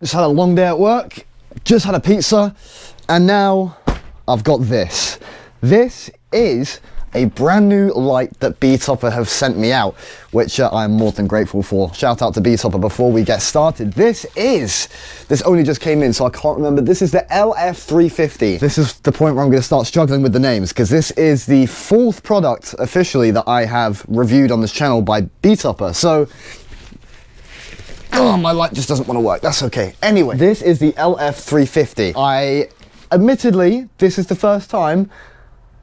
Just had a long day at work, just had a pizza, and now I've got this. This is a brand new light that Betopper have sent me out, which I'm more than grateful for. Shout out to Betopper before we get started. This only just came in, so I can't remember. This is the LF350. This is the point where I'm gonna start struggling with the names, because this is the 4th product officially that I have reviewed on this channel by Betopper. So, oh, my light just doesn't want to work. That's okay. Anyway, this is the LF350. Admittedly, this is the first time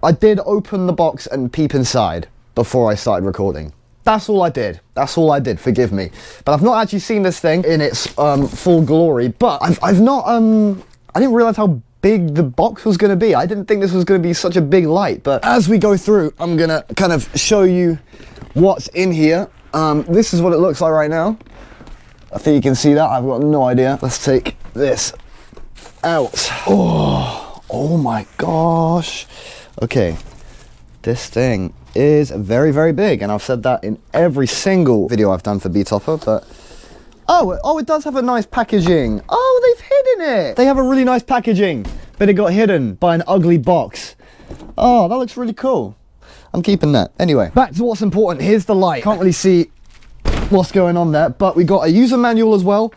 I did open the box and peep inside before I started recording. That's all I did. That's all I did, forgive me. But I've not actually seen this thing in its full glory, but I didn't realize how big the box was gonna be. I didn't think this was gonna be such a big light, but as we go through, I'm gonna kind of show you what's in here. This is what it looks like right now. I think you can see that, I've got no idea. Let's take this out. Oh my gosh. Okay, this thing is very, very big, and I've said that in every single video I've done for Betopper, but oh, it does have a nice packaging. Oh, they've hidden it. They have a really nice packaging, but it got hidden by an ugly box. Oh, that looks really cool. I'm keeping that. Anyway, back to what's important. Here's the light. Can't really see what's going on there, but we got a user manual as well.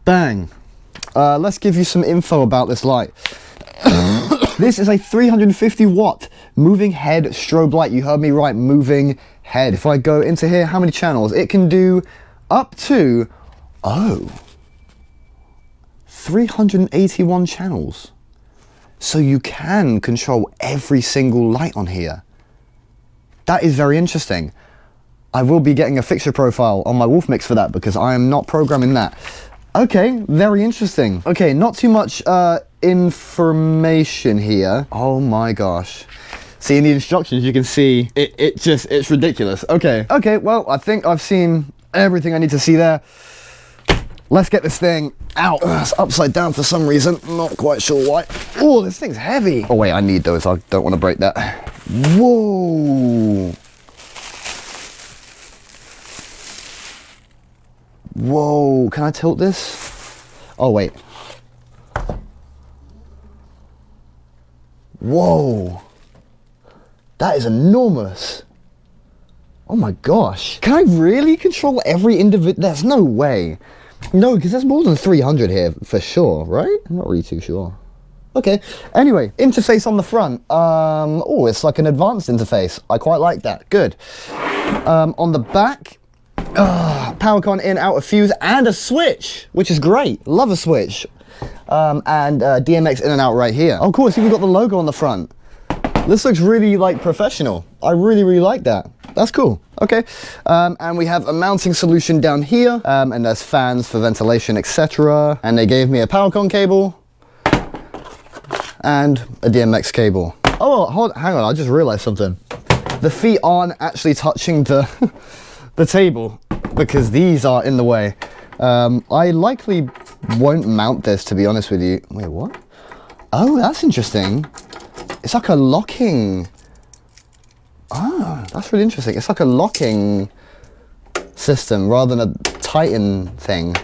Bang. Let's give you some info about this light. This is a 350 watt moving head strobe light. You heard me right, moving head. If I go into here, how many channels? It can do up to, 381 channels. So you can control every single light on here. That is very interesting. I will be getting a fixture profile on my Wolf Mix for that, because I am not programming that. Okay, very interesting. Okay, not too much information here. Oh my gosh. See, in the instructions you can see it's ridiculous. Okay, well, I think I've seen everything I need to see there. Let's get this thing out. It's upside down for some reason, not quite sure why. Oh, this thing's heavy. Oh wait, I need those, I don't want to break that. Whoa. Whoa, can I tilt this? Oh, wait. Whoa. That is enormous. Oh my gosh. Can I really control every individual? There's no way. No, because there's more than 300 here for sure, right? I'm not really too sure. Okay, anyway, interface on the front. Oh, it's like an advanced interface. I quite like that, good. On the back, power con in, out, a fuse, and a switch, which is great. Love a switch. And DMX in and out right here. Oh, cool, it's even got the logo on the front. This looks really, like, professional. I really, really like that. That's cool. Okay. And we have a mounting solution down here, and there's fans for ventilation, etc. And they gave me a power con cable and a DMX cable. Oh, hang on, I just realized something. The feet aren't actually touching the the table, because these are in the way. I likely won't mount this, to be honest with you. Wait, what? Oh, that's interesting. It's like a locking. Ah, that's really interesting. It's like a locking system rather than a Titan thing.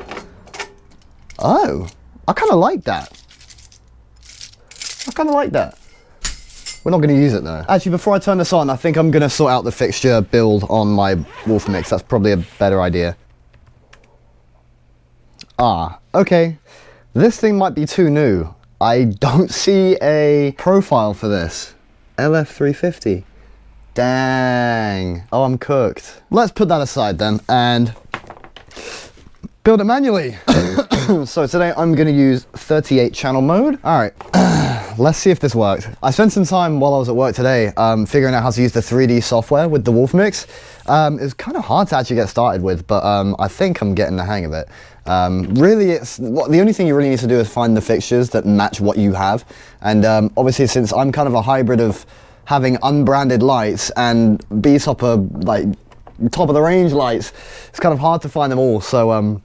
Oh, I kind of like that. I kind of like that. We're not going to use it though. Actually, before I turn this on, I think I'm going to sort out the fixture build on my Wolf Mix. That's probably a better idea. Ah, okay. This thing might be too new. I don't see a profile for this. LF350. Dang. Oh, I'm cooked. Let's put that aside then and build it manually. So today I'm going to use 38 channel mode. All right. Let's see if this worked. I spent some time while I was at work today figuring out how to use the 3D software with the Wolf Mix. It's kind of hard to actually get started with, but I think I'm getting the hang of it. Really, the only thing you really need to do is find the fixtures that match what you have. And obviously, since I'm kind of a hybrid of having unbranded lights and Betopper, like, top of the range lights, it's kind of hard to find them all. So,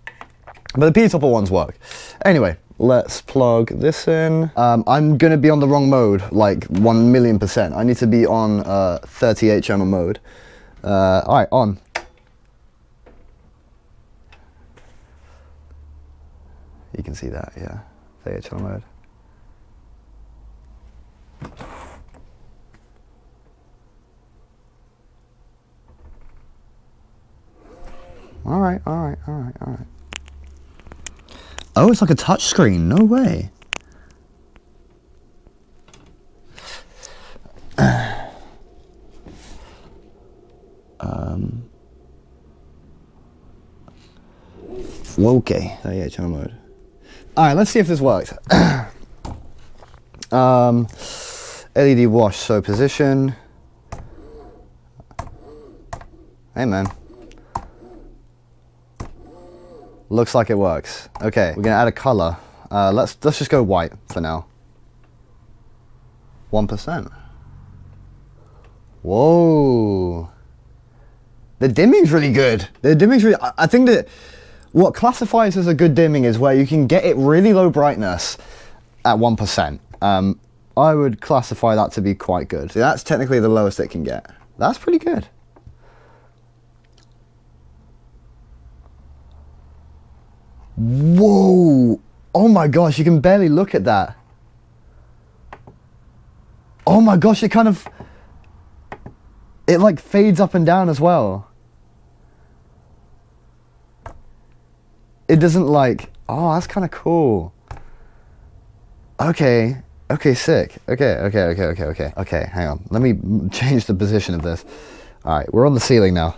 but the Betopper ones work. Anyway. Let's plug this in. I'm gonna be on the wrong mode, like 1,000,000%. I need to be on 38 channel mode. All right, on. You can see that, yeah. 38 channel mode. All right. Oh, it's like a touch screen. No way. Okay. 38 channel mode. All right, let's see if this works. LED wash, so position. Hey, man. Looks like it works. Okay, we're gonna add a color. Let's just go white for now. 1%. Whoa. The dimming's really good. The dimming's really, I think that what classifies as a good dimming is where you can get it really low brightness at 1%. I would classify that to be quite good. So that's technically the lowest it can get. That's pretty good. Whoa. Oh my gosh, you can barely look at that. Oh my gosh, it kind of, it like fades up and down as well. It doesn't like, oh, that's kind of cool. Okay, sick. Okay, hang on. Let me change the position of this. All right, we're on the ceiling now.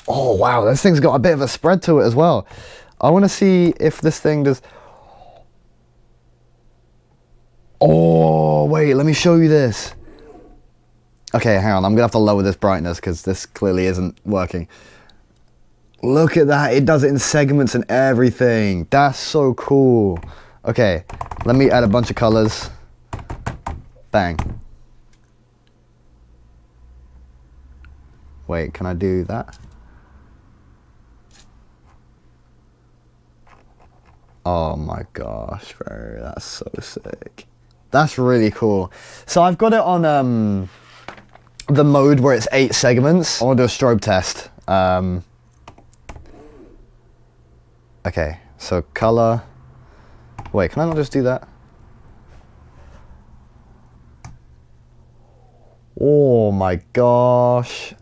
Oh, wow, this thing's got a bit of a spread to it as well. I want to see if this thing does... Oh, wait, let me show you this. Okay, hang on, I'm gonna have to lower this brightness because this clearly isn't working. Look at that, it does it in segments and everything. That's so cool. Okay, let me add a bunch of colors. Bang. Wait, can I do that? Oh my gosh, bro, that's so sick. That's really cool. So I've got it on the mode where it's 8 segments. I want to do a strobe test. Okay, so color. Wait, can I not just do that? Oh my gosh.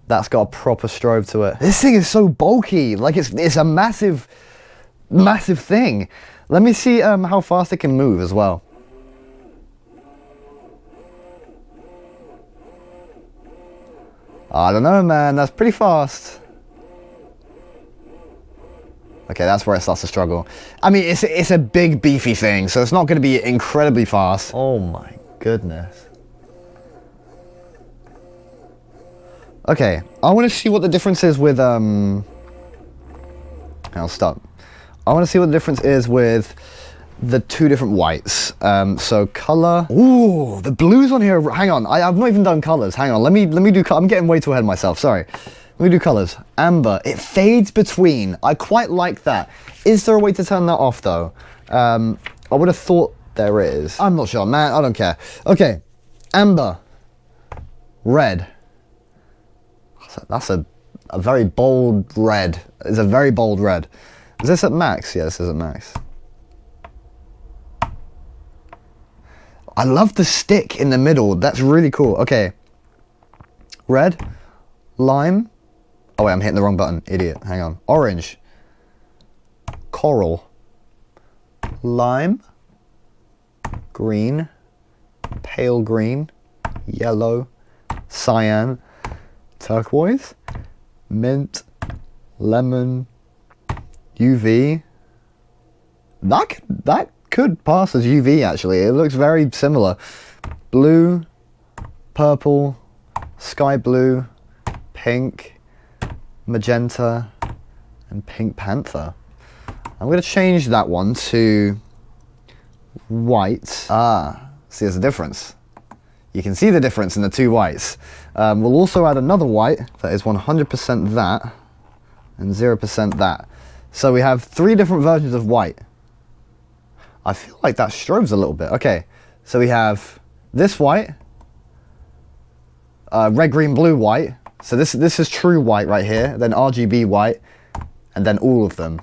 That's got a proper strobe to it. This thing is so bulky. Like it's a massive thing. Let me see how fast it can move as well. I don't know, man. That's pretty fast. Okay, that's where it starts to struggle. I mean, it's a big beefy thing, so it's not going to be incredibly fast. Oh my goodness. Okay, I want to see what the difference is with I'll stop. I want to see what the difference is with the 2 different whites. So color. Ooh, the blues on here. Hang on, I've not even done colors. Hang on, let me do. I'm getting way too ahead of myself. Sorry. Let me do colors. Amber. It fades between. I quite like that. Is there a way to turn that off though? I would have thought there is. I'm not sure, man. I don't care. Okay, amber. Red. That's a very bold red. It's a very bold red. Is this at max? Yeah, this is at max. I love the stick in the middle. That's really cool. Okay. Red. Lime. Oh wait, I'm hitting the wrong button. Idiot. Hang on. Orange. Coral. Lime. Green. Pale green. Yellow. Cyan. Turquoise. Mint. Lemon. UV. That could pass as UV actually. It looks very similar. Blue, purple, sky blue, pink, magenta, and pink panther. I'm going to change that one to white. Ah, see there's a difference. You can see the difference in the 2 whites. We'll also add another white that is 100% that and 0% that. So we have 3 different versions of white. I feel like that strobes a little bit. Okay, so we have this white, red, green, blue, white. So this is true white right here, then RGB white, and then all of them.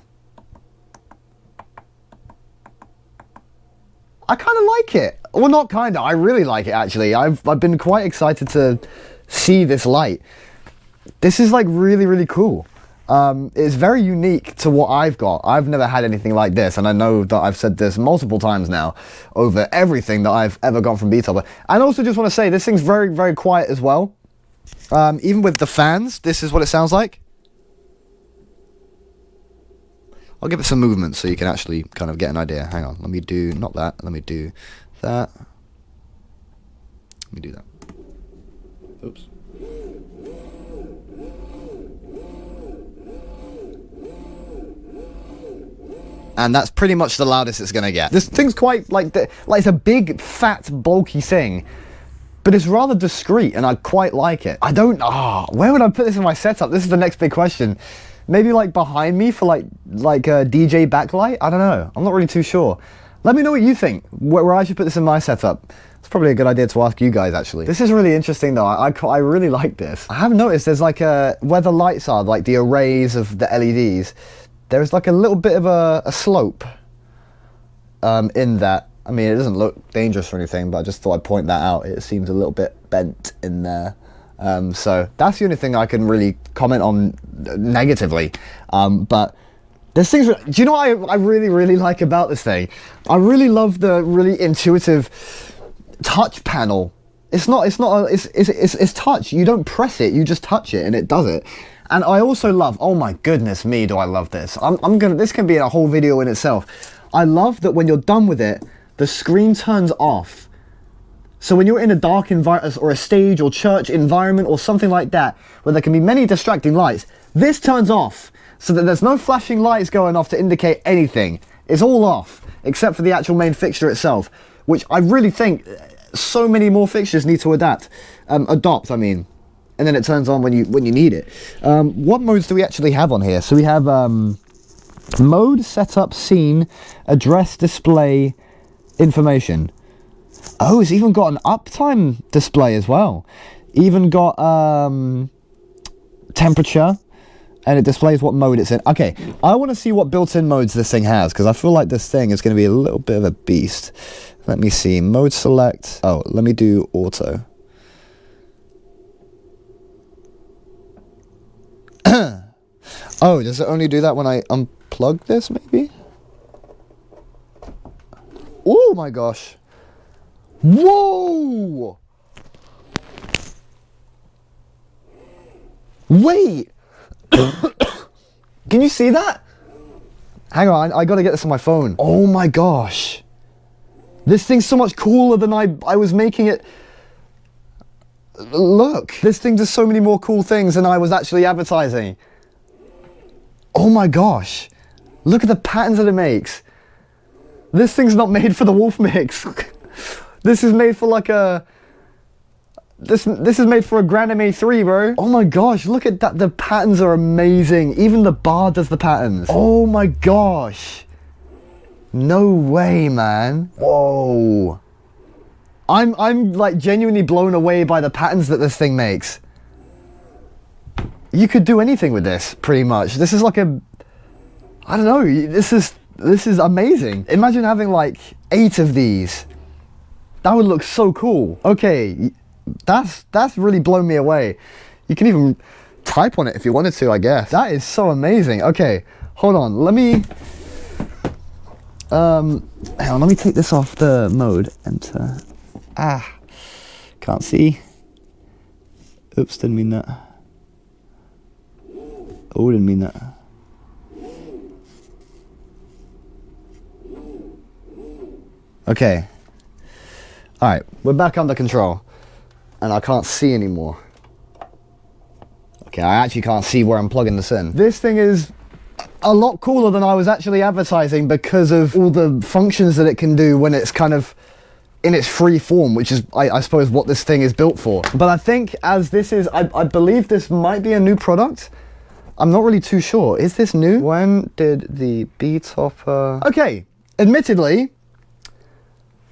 I kind of like it. Well, not kind of, I really like it actually. I've been quite excited to see this light. This is like really, really cool. It's very unique to what I've got. I've never had anything like this, and I know that I've said this multiple times now over everything that I've ever got from Betopper. And also just want to say, this thing's very, very quiet as well. Even with the fans, this is what it sounds like. I'll give it some movement so you can actually kind of get an idea. Hang on, let me do, not that, let me do that. Let me do that. Oops. And that's pretty much the loudest it's gonna get. This thing's quite like it's a big, fat, bulky thing, but it's rather discreet, and I quite like it. I don't. Where would I put this in my setup? This is the next big question. Maybe like behind me for like a DJ backlight. I don't know. I'm not really too sure. Let me know what you think. Where I should put this in my setup. It's probably a good idea to ask you guys actually. This is really interesting though. I really like this. I have noticed there's like where the lights are, like the arrays of the LEDs. There's like a little bit of a slope in that. I mean, it doesn't look dangerous or anything, but I just thought I'd point that out. It seems a little bit bent in there. So that's the only thing I can really comment on negatively. But this thing's, do you know what I really, really like about this thing? I really love the really intuitive touch panel. It's touch. You don't press it, you just touch it and it does it. And I also love, oh my goodness me, do I love this. This can be a whole video in itself. I love that when you're done with it, the screen turns off. So when you're in a dark environment or a stage or church environment or something like that, where there can be many distracting lights, this turns off so that there's no flashing lights going off to indicate anything. It's all off, except for the actual main fixture itself, which I really think so many more fixtures need to adopt, I mean. And then it turns on when you need it. What modes do we actually have on here? So we have mode, setup, scene, address, display, information. Oh, it's even got an uptime display as well. Even got temperature, and it displays what mode it's in. Okay, I want to see what built-in modes this thing has, because I feel like this thing is going to be a little bit of a beast. Let me see, mode select. Oh, let me do auto. Oh, does it only do that when I unplug this, maybe? Oh my gosh. Whoa! Wait! Can you see that? Hang on, I gotta get this on my phone. Oh my gosh. This thing's so much cooler than I was making it. Look, this thing does so many more cool things than I was actually advertising. Oh my gosh. Look at the patterns that it makes. This thing's not made for the Wolf Mix. This is made for like a... This is made for a Grandame 3, bro. Oh my gosh, look at that. The patterns are amazing. Even the bar does the patterns. Oh my gosh. No way, man. Whoa. I'm like genuinely blown away by the patterns that this thing makes. You could do anything with this, pretty much. This is like a... I don't know, this is amazing. Imagine having like 8 of these. That would look so cool. Okay, that's really blown me away. You can even type on it if you wanted to, I guess. That is so amazing. Okay, hold on, let me... hang on, let me take this off the mode. Enter. Can't see. Oops, didn't mean that. Oh, didn't mean that. Okay. Alright, we're back under control. And I can't see anymore. Okay, I actually can't see where I'm plugging this in. This thing is a lot cooler than I was actually advertising because of all the functions that it can do when it's kind of in its free form, which is, I suppose, what this thing is built for. But I think as this is, I believe this might be a new product. I'm not really too sure. Is this new? When did the Betopper... Okay, admittedly,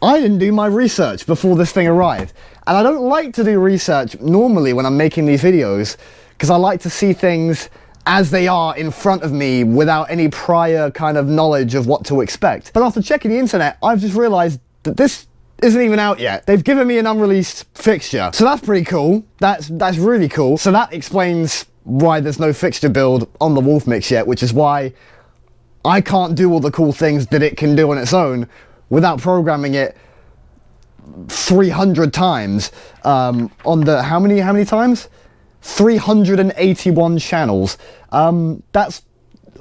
I didn't do my research before this thing arrived. And I don't like to do research normally when I'm making these videos, because I like to see things as they are in front of me without any prior kind of knowledge of what to expect. But after checking the internet, I've just realized this isn't even out yet. They've given me an unreleased fixture. So that's pretty cool. That's really cool. So that explains why there's no fixture build on the Wolf Mix yet, which is why I can't do all the cool things that it can do on its own without programming it 300 times on the, how many times? 381 channels. That's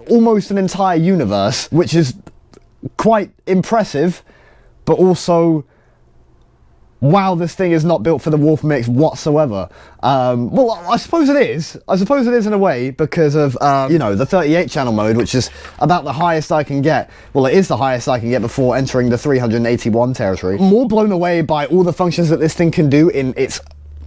almost an entire universe, which is quite impressive, but also, wow, this thing is not built for the Wolf Mix whatsoever. Well, I suppose it is. I suppose it is in a way because of, you know, the 38 channel mode, which is about the highest I can get. Well, it is the highest I can get before entering the 381 territory. More blown away by all the functions that this thing can do in its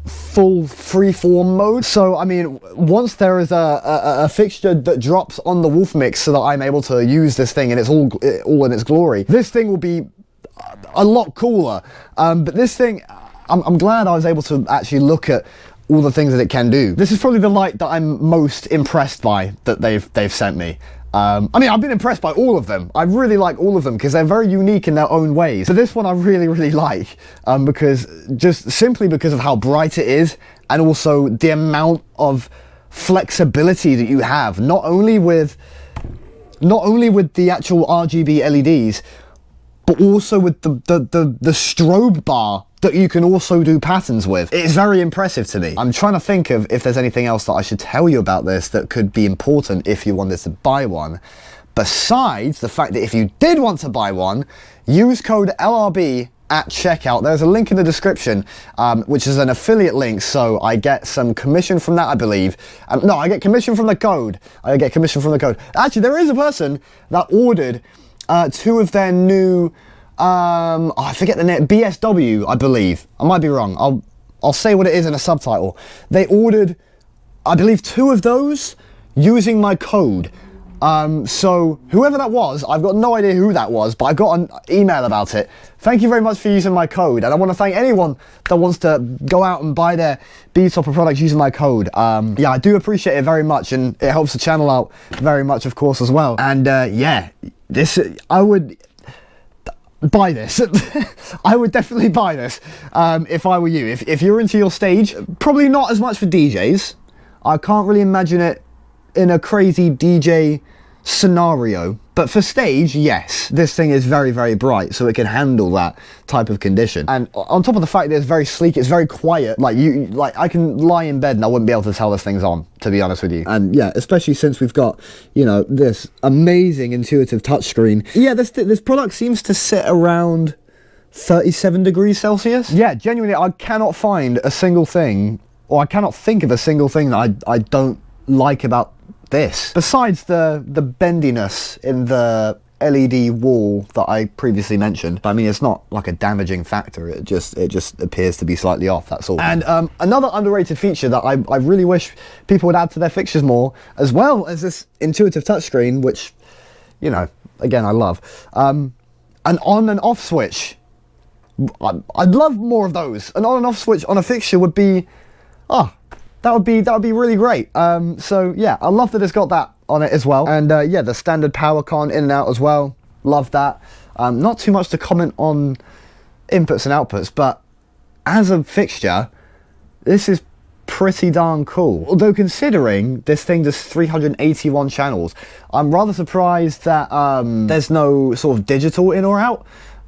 full freeform mode. So, I mean, once there is a fixture that drops on the Wolf Mix so that I'm able to use this thing and it's all in its glory, this thing will be a lot cooler. But this thing, I'm glad I was able to actually look at all the things that it can do. This is probably the light that I'm most impressed by that they've sent me. I mean, I've been impressed by all of them. I really like all of them because they're very unique in their own ways. But this one I really like because just simply because of how bright it is and also the amount of flexibility that you have, not only with the actual RGB LEDs, but also with the strobe bar that you can also do patterns with. It's very impressive to me. I'm trying to think of if there's anything else that I should tell you about this that could be important if you wanted to buy one. Besides the fact that if you did want to buy one, use code LRB at checkout. There's a link in the description, which is an affiliate link, so I get some commission from that, I believe. No, I get commission from the code. Actually, there is a person that ordered 2 of their new, I forget the name, BSW, I believe. I might be wrong. I'll say what it is in a subtitle. They ordered, I believe, 2 of those using my code. So whoever that was, I've got no idea who that was, but I got an email about it. Thank you very much for using my code, and I want to thank anyone that wants to go out and buy their Betopper products using my code. Yeah, I do appreciate it very much, and it helps the channel out very much, of course, as well. And yeah, I would buy this. I would definitely buy this if I were you. If you're into your stage, probably not as much for DJs. I can't really imagine it in a crazy DJ scenario, but for stage, yes, this thing is very bright, so it can handle that type of condition. And on top of the fact that it's very sleek, it's very quiet. Like I can lie in bed and I wouldn't be able to tell this thing's on, to be honest with you. And yeah, especially since we've got, you know, this amazing intuitive touchscreen. Yeah, this product seems to sit around 37 degrees Celsius. Yeah, genuinely, I cannot find a single thing, or I cannot think of a single thing that I don't like about this. Besides the bendiness in the LED wall that I previously mentioned. I mean, it's not like a damaging factor, it just appears to be slightly off, that's all. And another underrated feature that I really wish people would add to their fixtures more, as well as this intuitive touchscreen, which, you know, again, I love. An on and off switch. I'd love more of those. An on and off switch on a fixture would be, that would be really great. So yeah, I love that it's got that on it as well. And yeah, the standard power con in and out as well. Love that. Not too much to comment on inputs and outputs, but as a fixture, this is pretty darn cool. Although considering this thing does 381 channels, I'm rather surprised that there's no sort of digital in or out,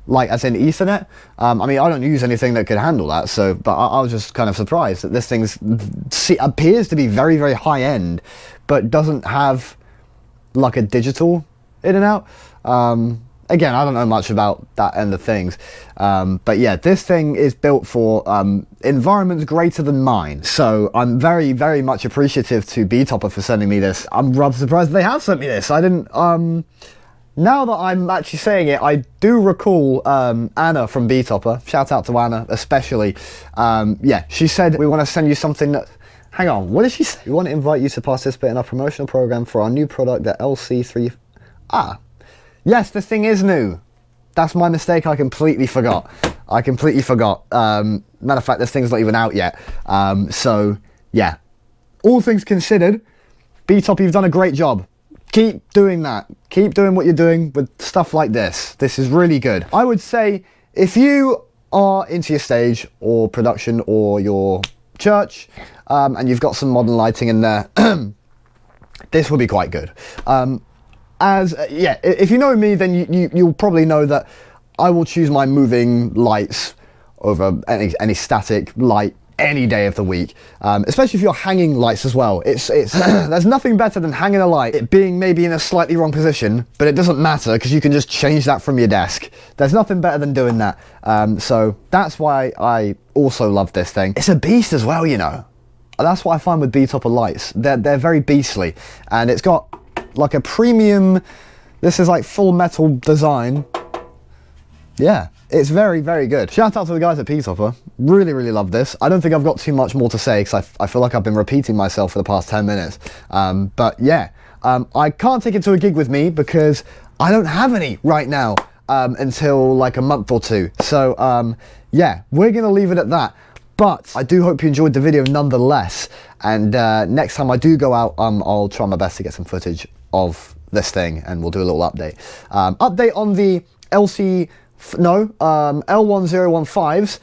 like as in Ethernet. I mean, I don't use anything that could handle that, so, but I was just kind of surprised that this thing appears to be very high end, but doesn't have like a digital in and out. Again, I don't know much about that end of things, but yeah, this thing is built for environments greater than mine, so I'm very much appreciative to Betopper for sending me this. I'm rather surprised they have sent me this. I didn't, now that I'm actually saying it, I do recall Anna from Betopper, shout out to Anna especially, yeah, she said, we want to send you something that, hang on, what did she say? We want to invite you to participate in our promotional program for our new product, the LC3, yes, this thing is new. That's my mistake, I completely forgot. Matter of fact, this thing's not even out yet. So, yeah. All things considered, Betopper, you've done a great job. Keep doing that. Keep doing what you're doing with stuff like this. This is really good. I would say if you are into your stage or production or your church, and you've got some modern lighting in there, this will be quite good. Yeah, if you know me, then you'll probably know that I will choose my moving lights over any static light any day of the week, especially if you're hanging lights as well. It's there's nothing better than hanging a light, it being maybe in a slightly wrong position, but it doesn't matter because you can just change that from your desk. There's nothing better than doing that. So that's why I also love this thing. It's a beast as well, you know. That's what I find with Betopper lights. They're very beastly, and it's got like a premium, this is like full metal design. Yeah, it's very, very good. Shout out to the guys at Betopper. Really, really love this. I don't think I've got too much more to say because I feel like I've been repeating myself for the past 10 minutes. But yeah, I can't take it to a gig with me because I don't have any right now until like a month or two. So yeah, we're gonna leave it at that. But I do hope you enjoyed the video nonetheless. And next time I do go out, I'll try my best to get some footage of this thing and we'll do a little update. Update on the L1015s.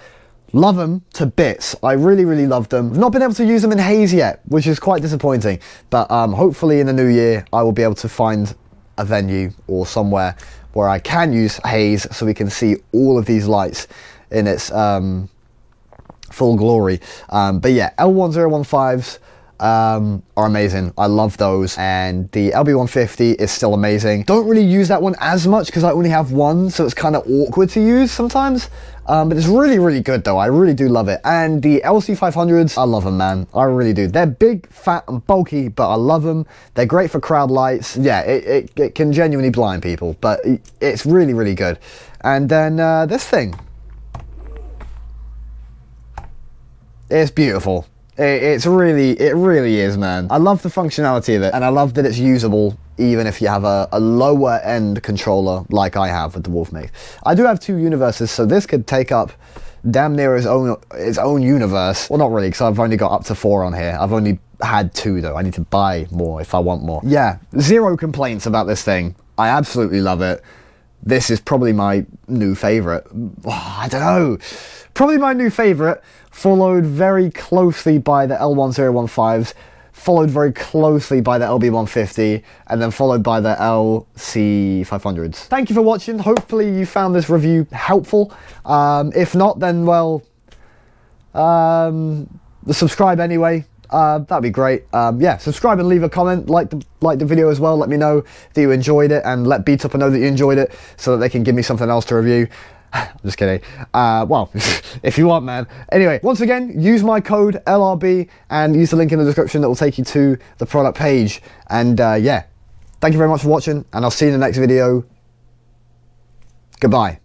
Love them to bits. I really, really love them. I've not been able to use them in haze yet, which is quite disappointing. But hopefully in the new year, I will be able to find a venue or somewhere where I can use haze so we can see all of these lights in its full glory. But yeah, L1015s are amazing. I love those, and the LB150 is still amazing. Don't really use that one as much because I only have one, so it's kind of awkward to use sometimes. But it's really, really good though. I really do love it. And the LC500s, I love them, man. I really do. They're big, fat, and bulky, but I love them. They're great for crowd lights. Yeah, it can genuinely blind people, but it's really, really good. And then this thing. It's beautiful. It really is, man. I love the functionality of it, and I love that it's usable even if you have a lower end controller like I have with the Wolf Mix. I do have two universes, so this could take up damn near its own universe. Well, not really, because I've only got up to 4 on here. I've only had 2 though. I need to buy more if I want more. Yeah, 0 complaints about this thing. I absolutely love it. This is probably my new favorite. Oh, I don't know. Probably my new favorite, followed very closely by the L1015s, followed very closely by the LB150, and then followed by the LC500s. Thank you for watching. Hopefully you found this review helpful. If not, then well, subscribe anyway. That'd be great. Yeah, subscribe and leave a comment, like the video as well. Let me know that you enjoyed it, and let Betopper know that you enjoyed it so that they can give me something else to review. I'm just kidding. Well, if you want, man. Anyway, once again, use my code LRB and use the link in the description that will take you to the product page. And yeah, thank you very much for watching, and I'll see you in the next video. Goodbye.